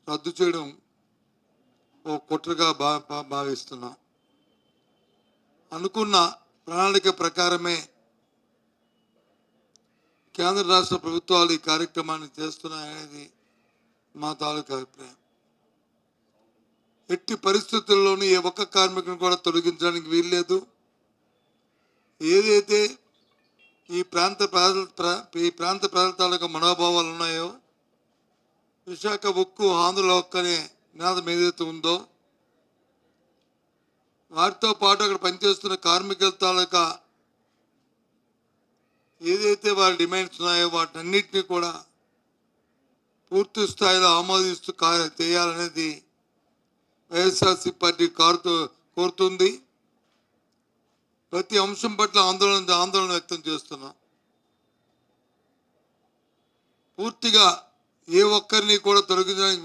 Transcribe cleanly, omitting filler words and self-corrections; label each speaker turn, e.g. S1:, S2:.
S1: రద్దు చేయడం ఓ కుట్రగా భావిస్తున్నాం. అనుకున్న ప్రణాళిక ప్రకారమే కేంద్ర రాష్ట్ర ప్రభుత్వాలు ఈ కార్యక్రమాన్ని చేస్తున్నాయనేది మా తాలూకా అభిప్రాయం. ఎట్టి పరిస్థితుల్లోనూ ఏ ఒక్క కార్మికుని కూడా తొలగించడానికి వీల్లేదు. ఏదైతే ఈ ప్రాంత ప్రజల తాలూకా మనోభావాలు ఉన్నాయో, విశాఖ ఉక్కు ఆంధ్రుల హక్కు అనే నినాదం ఏదైతే ఉందో, వాటితో పాటు అక్కడ పనిచేస్తున్న కార్మికుల తాలూకా ఏదైతే వారి డిమాండ్స్ ఉన్నాయో వాటన్నిటినీ కూడా పూర్తి స్థాయిలో ఆమోదిస్తూ చేయాలనేది వైఎస్ఆర్సీ పార్టీ కోరుతుంది. ప్రతి అంశం పట్ల ఆందోళన వ్యక్తం చేస్తున్నాం. పూర్తిగా ఏ ఒక్కరిని కూడా తొలగించడానికి